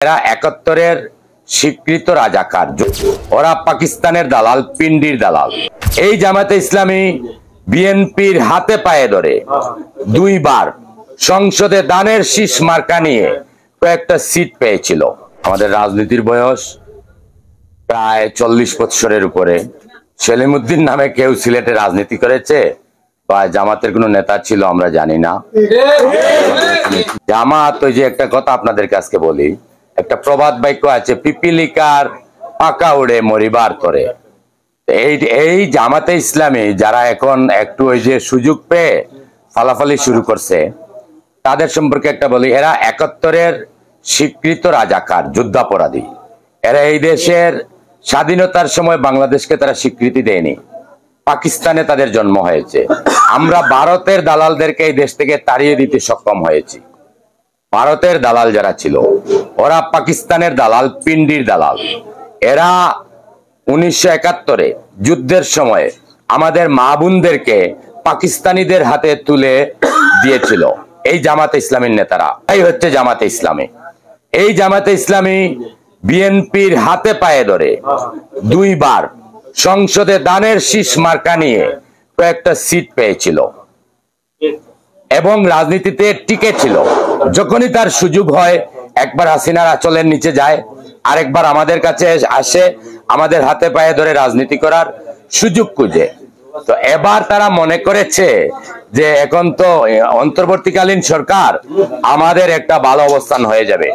এরা ৭১-এর স্বীকৃত রাজাকার, ওরা পাকিস্তানের দালাল, পিন্ডির দালাল। এই জামাতে ইসলামী বিএনপির হাতে পায়ে ধরে দুইবার সংসদে দানের শীষ মার্কা নিয়ে কয়েকটা সিট পেয়েছিল। আমাদের রাজনীতির বয়স প্রায় ৪০ বছরের উপরে। সেলিম উদ্দিন নামে কেউ সিলেটে রাজনীতি করেছে বা জামাতের কোনো নেতা ছিল আমরা জানি না। জামাত, ওই যে একটা কথা আপনাদেরকে আজকে বলি, একটা প্রবাদ বাক্য আছে, পিপিলিকার পাকা উড়ে মরিবার তরে। এই জামাতে ইসলামী যারা এখন একটু ওই যে সুযোগ পেয়ে ফালাফালি শুরু করছে, তাদের সম্পর্কে একটা বলি, এরা ৭১-এর স্বীকৃত রাজাকার, যুদ্ধাপরাধী। এরা এই দেশের স্বাধীনতার সময় বাংলাদেশকে তারা স্বীকৃতি দেয়নি, পাকিস্তানে তাদের জন্ম হয়েছে। আমরা ভারতের দালালদেরকে এই দেশ থেকে তাড়িয়ে দিতে সক্ষম হয়েছি। ভারতের দালাল যারা ছিল, ওরা পাকিস্তানের দালাল, পিন্ডির দালাল। এরা ১৯৭১-এ যুদ্ধের সময় আমাদের মা বোনদেরকে পাকিস্তানিদের হাতে তুলে দিয়েছিল এই জামাতে ইসলামীর নেতারা। এই হচ্ছে জামাতে ইসলামী। এই জামাতে ইসলামী বিএনপির হাতে পায়ে ধরে দুইবার সংসদে দানের শীষ মার্কা নিয়ে কয়েকটা সিট পেয়েছিল এবং রাজনীতিতে টিকে ছিল। যখনই তার সুযোগ হয়, একবার হাসিনার আঁচলের নিচে যায়, আরেকবার আমাদের কাছে আসে, আমাদের হাতে পায়ে ধরে রাজনীতি করার সুযোগ খুঁজে। তো এবার তারা মনে করেছে যে এখন তো অন্তর্বর্তীকালীন সরকার, আমাদের একটা ভালো অবস্থান হয়ে যাবে।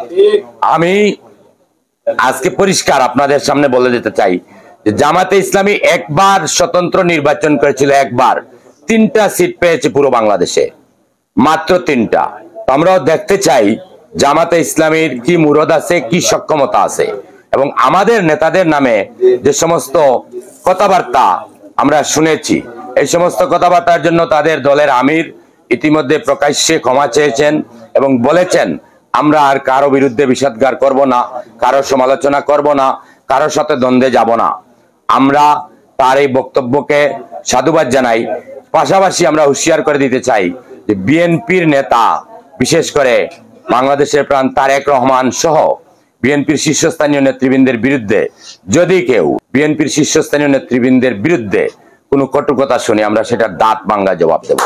আমি আজকে পরিষ্কার আপনাদের সামনে বলে দিতে চাই যে জামাতে ইসলামী একবার স্বতন্ত্র নির্বাচন করেছিল, একবার ৩টা সিট পেয়েছে পুরো বাংলাদেশে, মাত্র ৩টা। আমরাও দেখতে চাই জামাতে ইসলামীর কি মুরদ আছে, কি সক্ষমতা আছে। এবং আমাদের নেতাদের নামে যে সমস্ত কথাবার্তা আমরা শুনেছি, এই সমস্ত কথাবার্তার জন্য তাদের দলের আমির ইতিমধ্যে প্রকাশ্যে ক্ষমা চেয়েছেন এবং বলেছেন, আমরা আর কারো বিরুদ্ধে বিষাদগার করব না, কারো সমালোচনা করব না, কারোর সাথে দ্বন্দ্বে যাব না। আমরা তার এই বক্তব্যকে সাধুবাদ জানাই। পাশাপাশি আমরা হুঁশিয়ার করে দিতে চাই যে বিএনপির নেতা, বিশেষ করে বাংলাদেশের প্রাণ তারেক রহমান সহ বিএনপির শীর্ষস্থানীয় নেতৃবৃন্দের বিরুদ্ধে যদি কেউ বিএনপির শীর্ষস্থানীয় নেতৃবৃন্দের বিরুদ্ধে কোনো কটু কথা শুনি, আমরা সেটার দাঁত ভাঙা জবাব দেব।